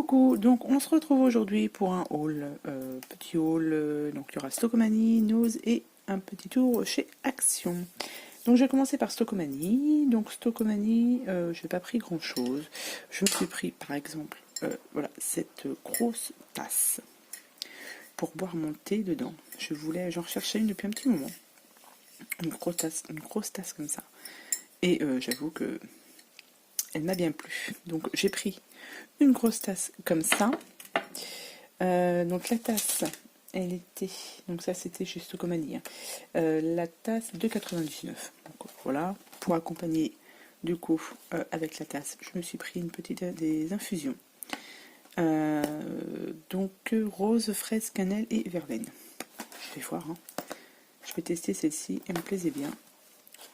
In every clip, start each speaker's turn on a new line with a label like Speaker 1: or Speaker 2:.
Speaker 1: Coucou, donc on se retrouve aujourd'hui pour un haul, petit haul, donc il y aura Stockomanie, Nose et un petit tour chez Action. Donc je vais commencer par Stockomanie. Donc Stockomanie, je n'ai pas pris grand chose. Je me suis pris par exemple, voilà, cette grosse tasse pour boire mon thé dedans. J'en recherchais une depuis un petit moment. Une grosse tasse comme ça. Et j'avoue que elle m'a bien plu. Donc j'ai pris une grosse tasse comme ça. Donc la tasse, elle était, donc ça c'était chez Stockomanie, hein. La tasse 2,99. Donc voilà, pour accompagner du coup avec la tasse, je me suis pris une petite des infusions. Donc rose, fraise, cannelle et verveine. Je vais voir, hein. Je vais tester celle-ci, elle me plaisait bien.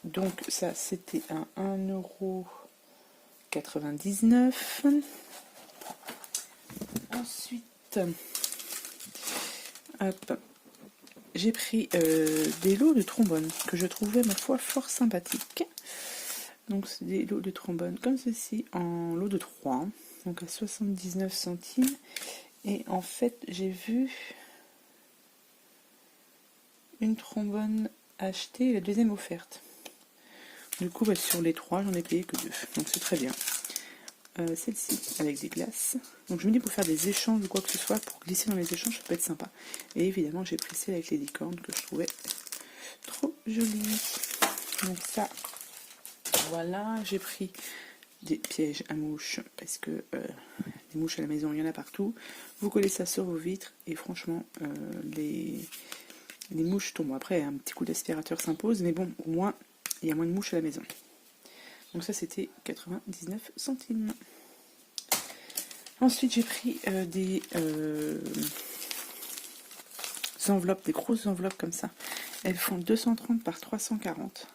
Speaker 1: Donc ça c'était à 1,99 €. Ensuite, hop, j'ai pris des lots de trombone que je trouvais ma foi fort sympathiques. Donc c'est des lots de trombone comme ceci en lot de 3, donc à 79 centimes. Et en fait j'ai vu une trombone achetée et la deuxième offerte. Du coup sur les 3 j'en ai payé que 2, donc c'est très bien. Celle-ci avec des glaces. Donc je me dis pour faire des échanges ou quoi que ce soit, pour glisser dans les échanges, ça peut être sympa. Et évidemment j'ai pris celle avec les licornes que je trouvais trop jolie. Donc ça, voilà, j'ai pris des pièges à mouches parce que les mouches à la maison, il y en a partout. Vous collez ça sur vos vitres et franchement, les mouches tombent. Après, un petit coup d'aspirateur s'impose, mais bon, au moins, il y a moins de mouches à la maison. Donc ça c'était 99 centimes. Ensuite j'ai pris des enveloppes, des grosses enveloppes comme ça. Elles font 230 par 340.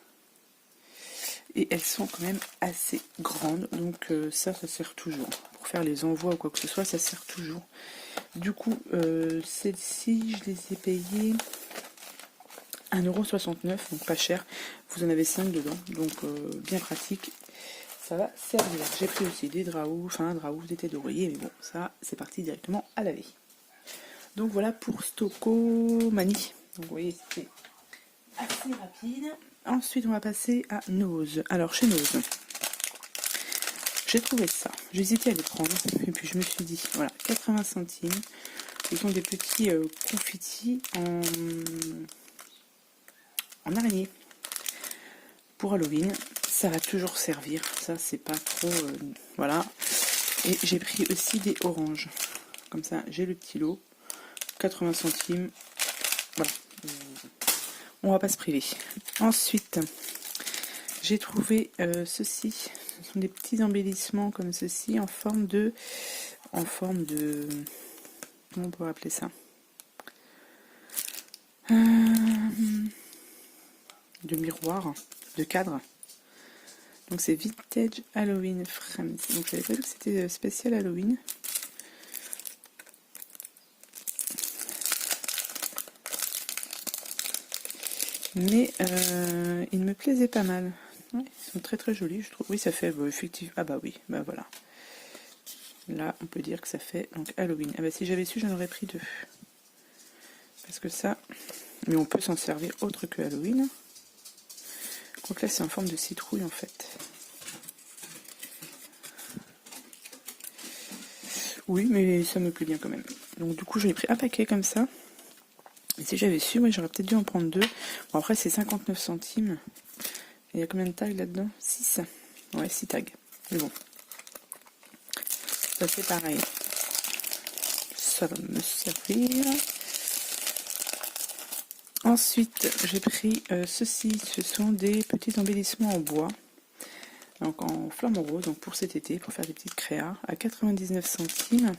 Speaker 1: Et elles sont quand même assez grandes. Donc ça sert toujours. Pour faire les envois ou quoi que ce soit, ça sert toujours. Du coup, celles-ci, je les ai payées 1,69 €, donc pas cher. Vous en avez 5 dedans, donc bien pratique. Ça va servir. J'ai pris aussi des draous, des têtes d'oreiller, mais bon, ça, c'est parti directement à laver. Donc voilà pour Stockomanie. Donc vous voyez, c'était assez rapide. Ensuite, on va passer à Nose. Alors, chez Nose, j'ai trouvé ça. J'hésitais à les prendre, et puis je me suis dit, voilà, 80 centimes. Ce sont des petits confitis en araignée pour Halloween. Ça va toujours servir, ça c'est pas trop, voilà. Et j'ai pris aussi des oranges, comme ça j'ai le petit lot, 80 centimes, voilà, on va pas se priver. Ensuite, j'ai trouvé ceci, ce sont des petits embellissements comme ceci, en forme de, comment on pourrait appeler ça, de miroir, de cadre. Donc c'est Vintage Halloween Frames. Donc j'avais pas vu que c'était spécial Halloween. Mais ils me plaisaient pas mal. Ouais, ils sont très très jolis, je trouve. Oui, ça fait effectivement. Ah bah oui, bah voilà. Là, on peut dire que ça fait donc Halloween. Ah bah si j'avais su, j'en aurais pris 2. Parce que ça, mais on peut s'en servir autre que Halloween. Donc là, c'est en forme de citrouille en fait. Oui, mais ça me plaît bien quand même. Donc du coup, j'en ai pris un paquet comme ça. Et si j'avais su, moi j'aurais peut-être dû en prendre 2. Bon, après, c'est 59 centimes. Et il y a combien de tags là-dedans? 6. Ouais, 6 tags. Mais bon. Ça c'est pareil. Ça va me servir. Ensuite, j'ai pris ceci. Ce sont des petits embellissements en bois. Donc en flamant rose, donc pour cet été, pour faire des petites créas, à 99 centimes.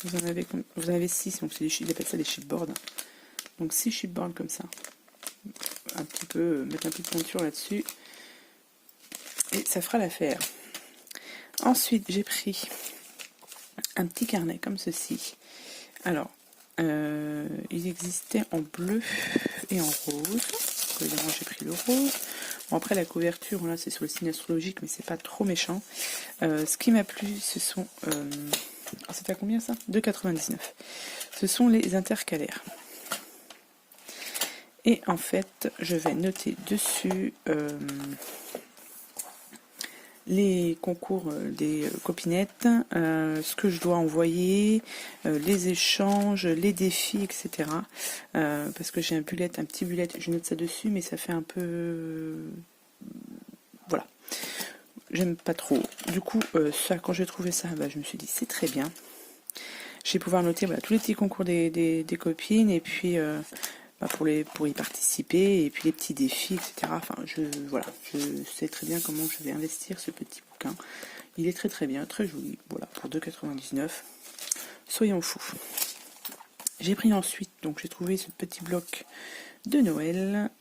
Speaker 1: Vous en avez 6, donc ils appellent ça des chipboards. Donc 6 chipboards comme ça. Un petit peu, mettre un peu de peinture là-dessus. Et ça fera l'affaire. Ensuite, j'ai pris un petit carnet comme ceci. Alors, il existait en bleu et en rose. Évidemment, j'ai pris le rose. Bon, après la couverture, là c'est sur le signe astrologique, mais c'est pas trop méchant. Ce qui m'a plu, ce sont... c'était à combien ça? 2,99. Ce sont les intercalaires. Et en fait, je vais noter dessus les concours des copinettes, ce que je dois envoyer, les échanges, les défis, etc. Parce que j'ai un petit bullet, je note ça dessus, mais ça fait un peu... voilà. J'aime pas trop. Du coup, ça, quand j'ai trouvé ça, bah, je me suis dit, c'est très bien. Je vais pouvoir noter voilà, tous les petits concours des copines, et puis... pour y participer, et puis les petits défis, etc. Enfin, je sais très bien comment je vais investir ce petit bouquin. Il est très très bien, très joli. Voilà, pour 2,99. Soyons fous. J'ai pris ensuite, donc j'ai trouvé ce petit bloc de Noël.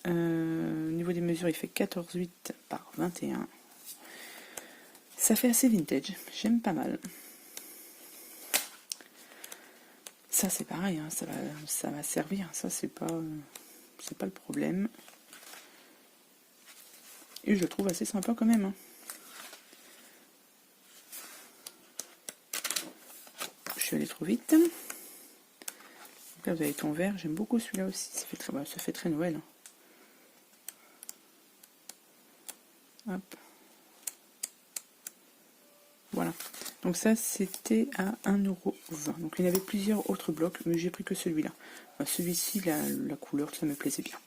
Speaker 1: Au niveau des mesures, il fait 14,8 par 21. Ça fait assez vintage, j'aime pas mal. Ça c'est pareil, hein, ça va servir, ça c'est pas le problème. Et je le trouve assez sympa quand même. Hein. Je suis allée trop vite. Donc là vous avez ton vert, j'aime beaucoup celui-là aussi, ça fait très Noël. Hop. Voilà. Donc ça c'était à 1,20 €. Donc il y avait plusieurs autres blocs, mais j'ai pris que celui-là. Enfin, celui-ci, la couleur, ça me plaisait bien.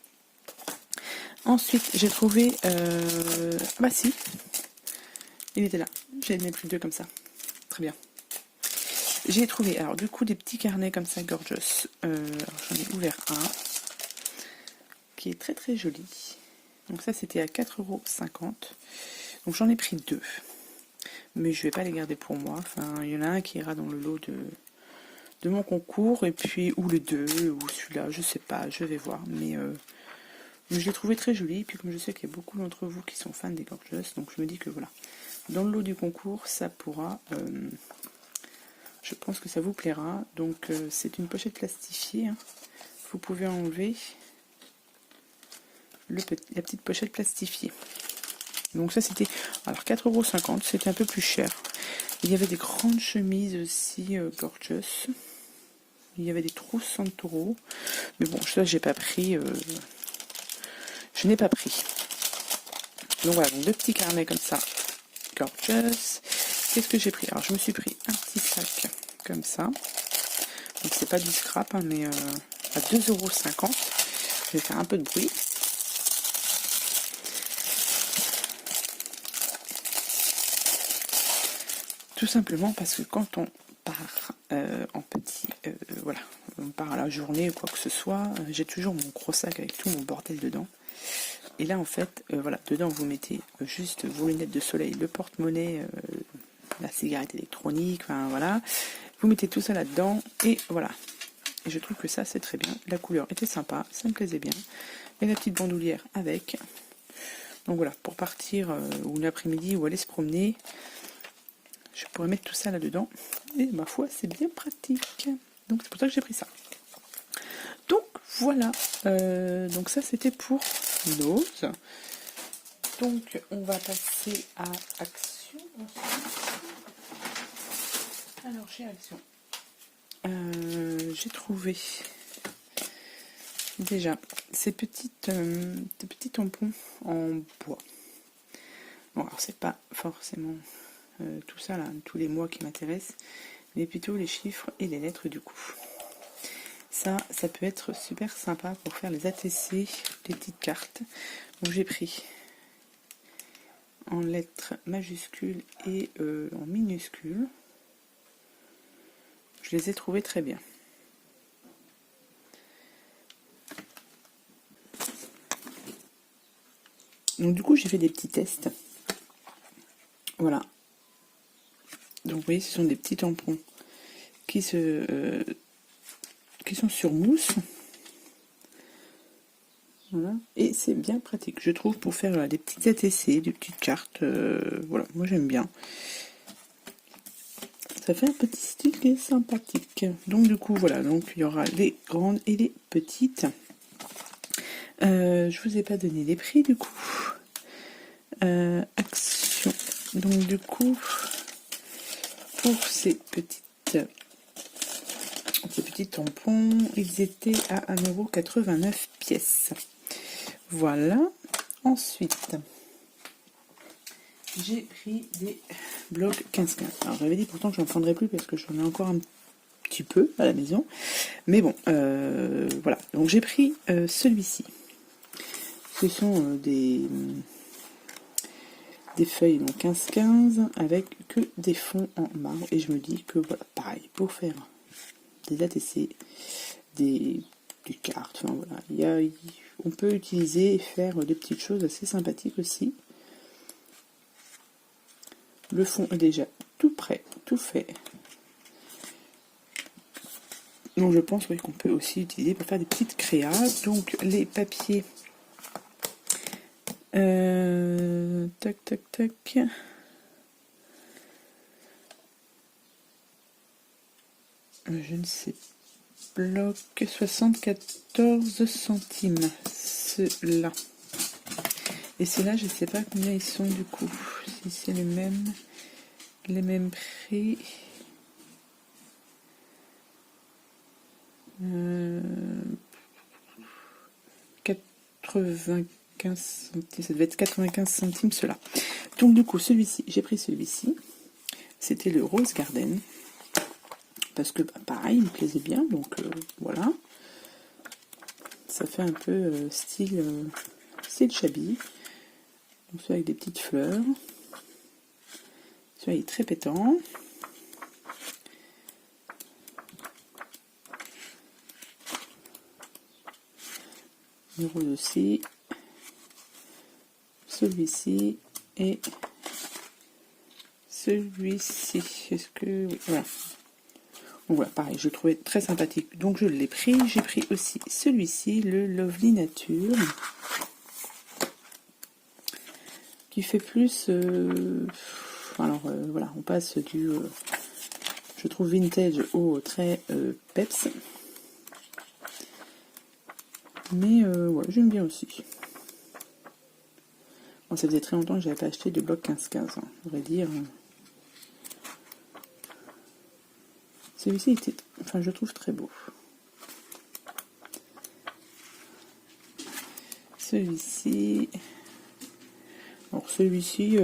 Speaker 1: Ensuite, j'ai trouvé... bah si, il était là. J'ai mis plus deux comme ça. Très bien. J'ai trouvé, alors du coup, des petits carnets comme ça, gorgeous. Alors j'en ai ouvert un, qui est très très joli. Donc ça, c'était à 4,50 €. Donc j'en ai pris deux. Mais je vais pas les garder pour moi. Enfin, il y en a un qui ira dans le lot de mon concours, et puis, ou les deux, ou celui-là, je sais pas, je vais voir. Mais je l'ai trouvé très joli, et puis comme je sais qu'il y a beaucoup d'entre vous qui sont fans des gorgeous, donc je me dis que voilà, dans le lot du concours, ça pourra... je pense que ça vous plaira. Donc c'est une pochette plastifiée. Hein. Vous pouvez enlever la petite pochette plastifiée. Donc ça c'était... Alors 4,50 €, c'était un peu plus cher. Il y avait des grandes chemises aussi gorgeous. Il y avait des trousses Santoro. Mais bon, ça j'ai pas pris. Je n'ai pas pris. Donc voilà, donc deux petits carnets comme ça. Gorgeous. Qu'est-ce que j'ai pris? Alors je me suis pris un petit sac comme ça. Donc c'est pas du scrap, hein, mais à 2,50 €. Je vais faire un peu de bruit. Tout simplement parce que quand on part en petit, voilà, on part à la journée ou quoi que ce soit, j'ai toujours mon gros sac avec tout mon bordel dedans. Et là en fait, voilà, dedans vous mettez juste vos lunettes de soleil, le porte-monnaie, la cigarette électronique, enfin voilà. Vous mettez tout ça là-dedans et voilà. Et je trouve que ça c'est très bien. La couleur était sympa, ça me plaisait bien. Et la petite bandoulière avec. Donc voilà, pour partir ou l'après-midi ou aller se promener, je pourrais mettre tout ça là-dedans. Et ma foi, c'est bien pratique. Donc c'est pour ça que j'ai pris ça. Donc voilà. Donc ça c'était pour Nose. Donc on va passer à Action ensuite. Alors chez Action, j'ai trouvé déjà ces petits tampons en bois. Bon alors c'est pas forcément tout ça là, tous les mois qui m'intéressent, mais plutôt les chiffres et les lettres du coup. Ça peut être super sympa pour faire les ATC, les petites cartes. Donc j'ai pris en lettres majuscules et en minuscules. Je les ai trouvés très bien. Donc du coup j'ai fait des petits tests. Voilà. Donc vous voyez, ce sont des petits tampons qui sont sur mousse. Voilà. Et c'est bien pratique, je trouve, pour faire des petites ATC, des petites cartes. Voilà, moi j'aime bien. Ça fait un petit style qui est sympathique. Donc du coup, voilà, donc il y aura les grandes et les petites. Je vous ai pas donné les prix du coup. Action. Donc du coup, pour ces petits tampons, ils étaient à 1,89 € pièce. Voilà. Ensuite, j'ai pris des blocs 15-15. Alors j'avais dit pourtant que j'en prendrais plus parce que j'en ai encore un petit peu à la maison. Mais bon, voilà. Donc j'ai pris celui-ci. Ce sont des feuilles donc 15-15 avec que des fonds en marbre. Et je me dis que voilà, pareil, pour faire des ATC, des cartes, enfin voilà, on peut utiliser et faire des petites choses assez sympathiques aussi. Le fond est déjà tout prêt, tout fait. Donc je pense oui, qu'on peut aussi utiliser pour faire des petites créas. Donc les papiers. Tac, tac, tac. Je ne sais pas. Bloc 74 centimes. Ceux-là. Et ceux-là, je ne sais pas combien ils sont du coup. Si c'est les mêmes prix. 95 centimes, ça devait être 95 centimes cela. Donc du coup celui-ci, j'ai pris celui-ci. C'était le Rose Garden. Parce que pareil, il me plaisait bien, donc voilà. Ça fait un peu style shabby. Donc celui avec des petites fleurs. Celui-là est très pétant. Le rose aussi. Celui-ci et celui-ci. Est-ce que... Oui, voilà. Donc voilà, pareil, je le trouvais très sympathique. Donc je l'ai pris. J'ai pris aussi celui-ci, le Lovely Nature. Qui fait plus... alors voilà, on passe du... je trouve vintage au très peps. Mais ouais, j'aime bien aussi. Bon, ça faisait très longtemps que j'avais pas acheté de bloc 15-15, hein, on va dire. Celui-ci était, enfin, je trouve très beau. Celui-ci, alors celui-ci,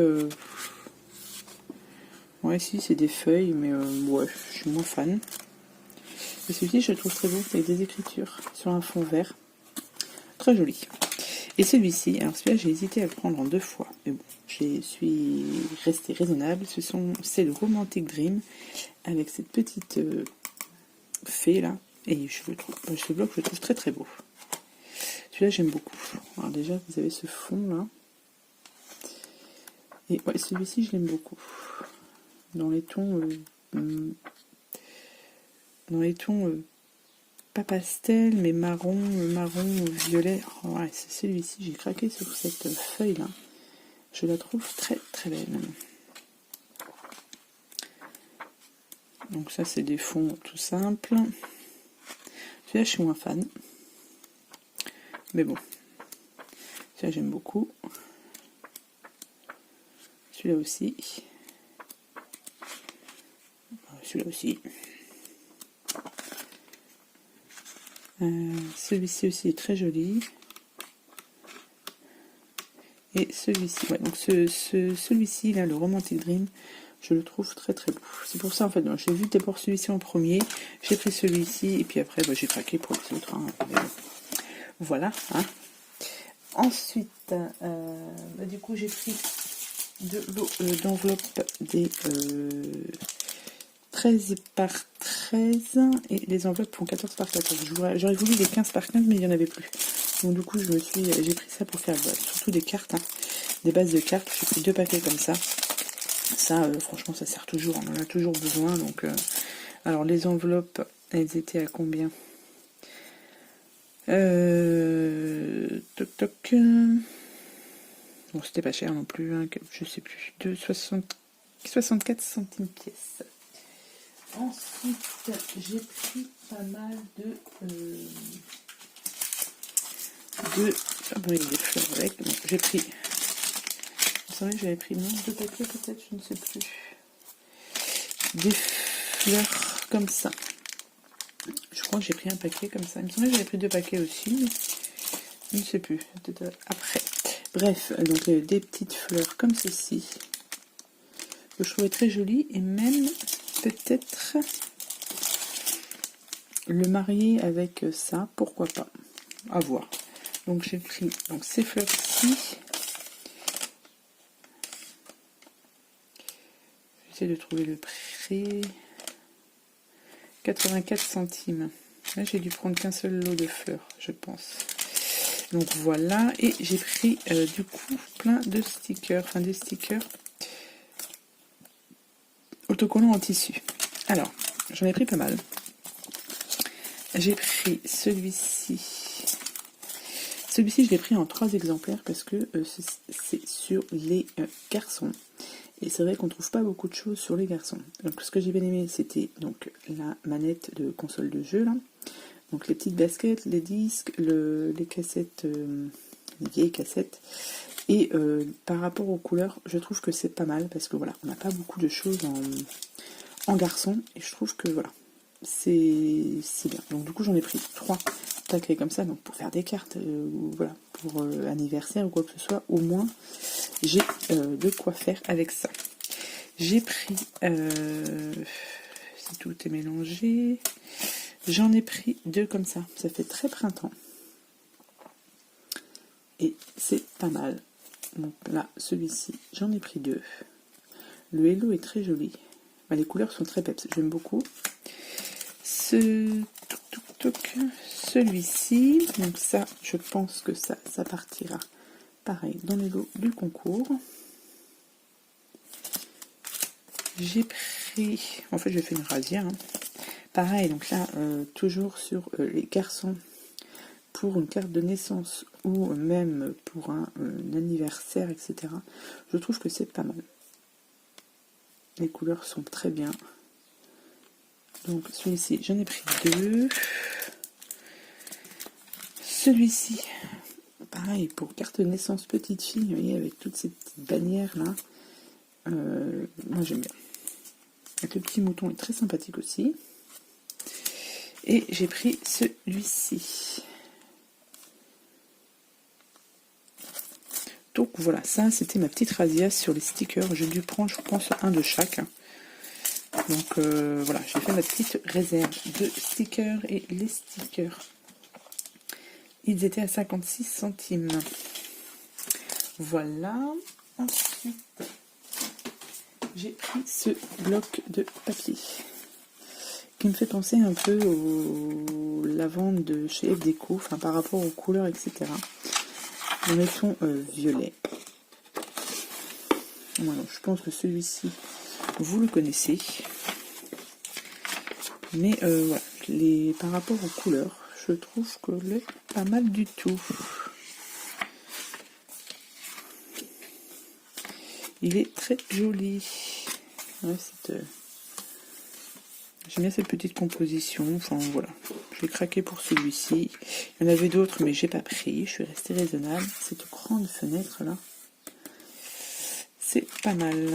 Speaker 1: ouais, si c'est des feuilles, mais ouais, je suis moins fan. Et celui-ci, je le trouve très beau, avec des écritures sur un fond vert, très joli. Et celui-ci, alors celui-là, j'ai hésité à le prendre en 2 fois, mais bon, je suis restée raisonnable. C'est le Romantic Dream avec cette petite fée là, et je le trouve, ce bloc je le trouve très très beau. Celui-là j'aime beaucoup. Alors déjà vous avez ce fond là, et ouais, celui-ci je l'aime beaucoup. Dans les tons, pas pastel mais marron, violet. Oh, ouais, c'est celui-ci, j'ai craqué sur cette feuille là. Je la trouve très très belle. Donc ça c'est des fonds tout simples. Celui-là je suis moins fan. Mais bon. Celui-là j'aime beaucoup. Celui-là aussi. Celui-là aussi. Celui-ci aussi est très joli. Et celui-ci, ouais, donc celui-ci là, le Romantic Dream, je le trouve très très beau. C'est pour ça en fait, j'ai vu d'abord celui-ci en premier, j'ai pris celui-ci et puis après bah, j'ai craqué pour les autres. Hein. Voilà. Hein. Ensuite, bah, du coup j'ai pris de l'eau d'enveloppe des 13 par 13 et les enveloppes font 14 par 14. J'aurais voulu les 15 par 15 mais il n'y en avait plus. Donc du coup j'ai pris ça pour faire surtout des cartes, hein, des bases de cartes. J'ai pris 2 paquets comme ça. Ça franchement ça sert toujours, on en a toujours besoin. Donc alors les enveloppes, elles étaient à combien? Toc toc. Bon c'était pas cher non plus, hein, je sais plus. 64 centimes pièce. Ensuite, j'ai pris pas mal de... Ah bon, il y a des fleurs avec. Bon, j'ai pris... Vous savez, j'avais pris de papier peut-être, je ne sais plus. Des fleurs comme ça. Je crois que j'ai pris un paquet comme ça. Il me semblait que j'avais pris 2 paquets aussi, mais je ne sais plus. Peut-être après. Bref, donc des petites fleurs comme ceci. Que je trouvais très jolies. Et même peut-être le marier avec ça. Pourquoi pas. À voir. Donc j'ai pris donc, ces fleurs-ci. J'essaie de trouver le prix. 84 centimes. Là, j'ai dû prendre qu'un seul lot de fleurs, je pense. Donc voilà. Et j'ai pris du coup plein de stickers. Enfin des stickers autocollants en tissu. Alors, j'en ai pris pas mal. J'ai pris celui-ci. Celui-ci, je l'ai pris en 3 exemplaires parce que c'est sur les garçons. Et c'est vrai qu'on ne trouve pas beaucoup de choses sur les garçons. Donc ce que j'ai bien aimé, c'était donc la manette de console de jeu, là. Donc les petites baskets, les disques, les cassettes, les vieilles cassettes. Et par rapport aux couleurs, je trouve que c'est pas mal parce que voilà, on n'a pas beaucoup de choses en garçon. Et je trouve que voilà, c'est bien. Donc du coup, j'en ai pris 3 paquets comme ça, donc pour faire des cartes, ou voilà, pour anniversaire ou quoi que ce soit, au moins j'ai de quoi faire avec ça. J'ai pris, si tout est mélangé, j'en ai pris 2 comme ça. Ça fait très printemps. Et c'est pas mal. Donc là, celui-ci, j'en ai pris 2. Le hello est très joli. Bah, les couleurs sont très peps, j'aime beaucoup. Celui-ci, donc ça, je pense que ça partira pareil dans les lots du concours. J'ai pris, en fait j'ai fait une rasière, hein. Pareil, donc là, toujours sur les garçons, pour une carte de naissance ou même pour un anniversaire, etc. Je trouve que c'est pas mal. Les couleurs sont très bien. Donc celui-ci, j'en ai pris 2. Celui-ci, pareil, pour carte de naissance petite fille, vous voyez, avec toutes ces petites bannières là. Moi j'aime bien. Avec le petit mouton est très sympathique aussi. Et j'ai pris celui-ci. Donc voilà, ça c'était ma petite razzia sur les stickers. J'ai dû prendre, je pense, un de chaque. Donc voilà, j'ai fait ma petite réserve de stickers. Et les stickers, ils étaient à 56 centimes. Voilà. Ensuite, j'ai pris ce bloc de papier qui me fait penser un peu au lavande de chez FDeco, enfin par rapport aux couleurs, etc. Nous mettons violet. Voilà, je pense que celui-ci, vous le connaissez. Mais voilà, par rapport aux couleurs, je trouve que c'est pas mal du tout. Il est très joli. Ouais, j'aime bien cette petite composition. Enfin voilà, j'ai craqué pour celui-ci. Il y en avait d'autres, mais j'ai pas pris. Je suis restée raisonnable. Cette grande fenêtre là, c'est pas mal.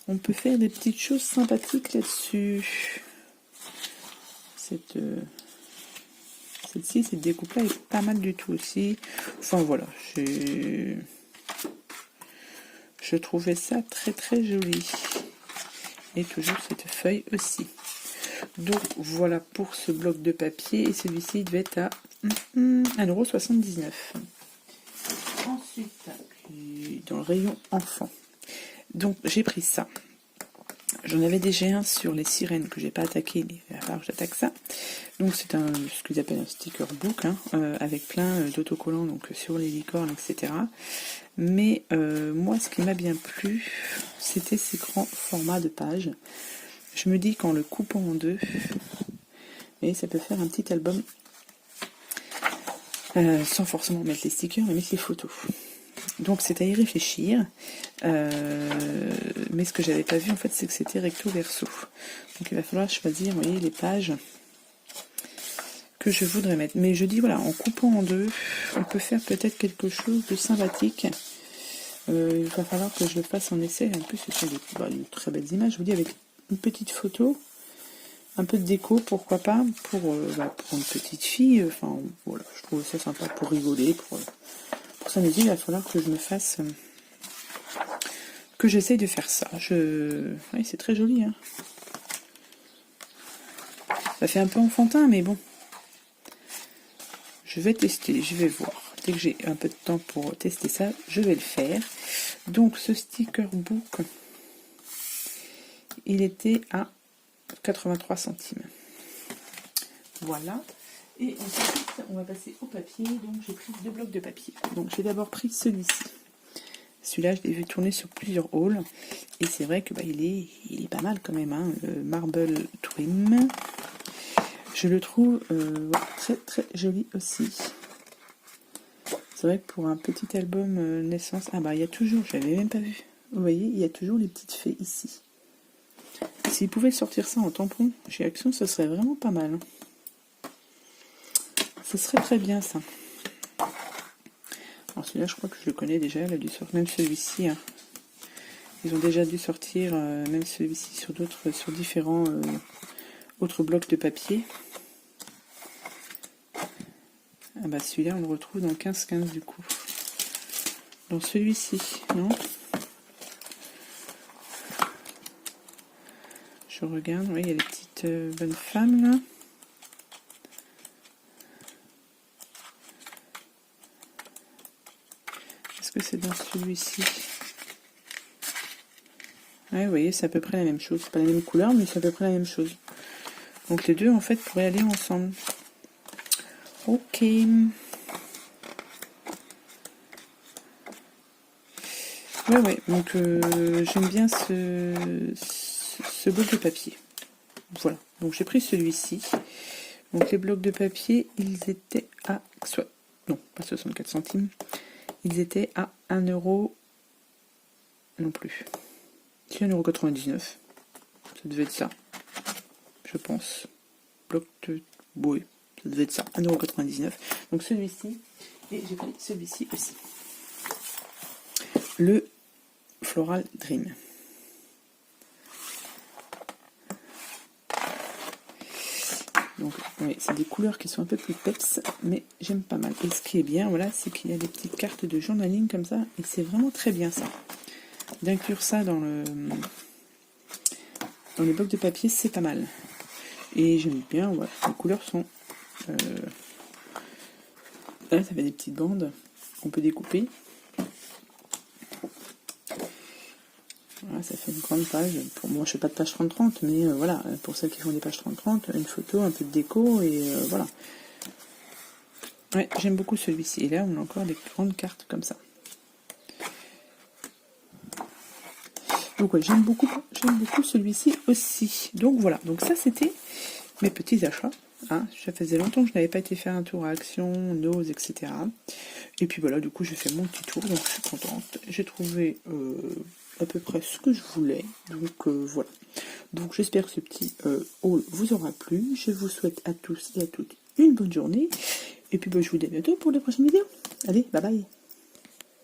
Speaker 1: On peut faire des petites choses sympathiques là-dessus. Celle-ci, cette découpe-là est pas mal du tout aussi. Enfin voilà, je trouvais ça très très joli. Et toujours cette feuille aussi. Donc voilà pour ce bloc de papier. Et celui-ci, il devait être à 1,79 €. Ensuite, dans le rayon enfant. Donc j'ai pris ça. J'en avais déjà un sur les sirènes que j'ai pas attaqué, mais il va falloir que j'attaque ça. Donc c'est ce qu'ils appellent un sticker book, hein, avec plein d'autocollants donc sur les licornes, etc. Mais moi, ce qui m'a bien plu, c'était ces grands formats de pages. Je me dis qu'en le coupant en 2, et ça peut faire un petit album sans forcément mettre les stickers, mais mettre les photos. Donc c'est à y réfléchir. Mais ce que j'avais pas vu en fait, c'est que c'était recto verso. Donc il va falloir choisir, vous voyez, les pages que je voudrais mettre. Mais je dis, voilà, en coupant en deux, on peut faire peut-être quelque chose de sympathique. Il va falloir que je le fasse en essai. En plus, ce sont de très belles images. Je vous dis, avec une petite photo, un peu de déco, pourquoi pas, pour une petite fille. Enfin, voilà, je trouve ça sympa pour rigoler, pour s'amuser. Il va falloir que je me fasse... que j'essaye de faire ça. Oui, c'est très joli, hein. Ça fait un peu enfantin, mais bon. Je vais tester, je vais voir. Dès que j'ai un peu de temps pour tester ça, je vais le faire. Donc, ce sticker book, il était à 83 centimes. Voilà. Et ensuite, on va passer au papier. Donc, j'ai pris 2 blocs de papier. Donc, j'ai d'abord pris celui-ci. Celui-là, je l'ai vu tourner sur plusieurs hauls. Et c'est vrai que il est pas mal quand même, hein, le Marble Trim. Je le trouve très très joli aussi. C'est vrai que pour un petit album naissance... Ah il y a toujours, je l'avais même pas vu. Vous voyez, il y a toujours les petites fées ici. S'ils pouvaient sortir ça en tampon chez Action, ce serait vraiment pas mal. Hein. Ce serait très bien ça. Alors celui-là, je crois que je le connais déjà. Il a dû sortir, même celui-ci. Hein. Ils ont déjà dû sortir, même celui-ci, sur différents autres blocs de papier. Ah celui-là, on le retrouve dans le 15-15 du coup. Dans celui-ci, non? Je regarde, oui, il y a les petites bonnes femmes là. Est-ce que c'est dans celui-ci? Ouais, vous voyez, c'est à peu près la même chose. C'est pas la même couleur, mais c'est à peu près la même chose. Donc les deux, en fait, pourraient aller ensemble. Ok. Ouais, donc j'aime bien ce bloc de papier. Voilà, donc j'ai pris celui-ci. Donc les blocs de papier, ils étaient à... Non, pas 64 centimes. Ils étaient à 1 euro... Non plus. C'est 1,99 €. Ça devait être ça. Je pense. Bloc de... Oui, ça devait être ça. 1,99 €. Donc celui-ci. Et j'ai pris celui-ci aussi. Le Floral Dream. Donc, oui, c'est des couleurs qui sont un peu plus peps, mais j'aime pas mal. Et ce qui est bien, voilà, c'est qu'il y a des petites cartes de journaling comme ça, et c'est vraiment très bien ça. D'inclure ça dans les blocs de papier, c'est pas mal. Et j'aime bien, voilà, les couleurs sont... Là, ça fait des petites bandes qu'on peut découper. Voilà, ça fait une grande page. Pour moi, je fais pas de page 30-30, mais voilà, pour celles qui font des pages 30-30, une photo, un peu de déco, et voilà. Ouais, j'aime beaucoup celui-ci. Et là, on a encore des grandes cartes comme ça. Donc ouais, j'aime beaucoup celui-ci aussi. Donc voilà, donc ça c'était mes petits achats. Hein. Ça faisait longtemps que je n'avais pas été faire un tour à Action, Nose, etc. Et puis voilà, du coup j'ai fait mon petit tour, donc je suis contente. J'ai trouvé à peu près ce que je voulais. Donc voilà. Donc j'espère que ce petit haul vous aura plu. Je vous souhaite à tous et à toutes une bonne journée. Et puis je vous dis à bientôt pour les prochaines vidéos. Allez, bye bye.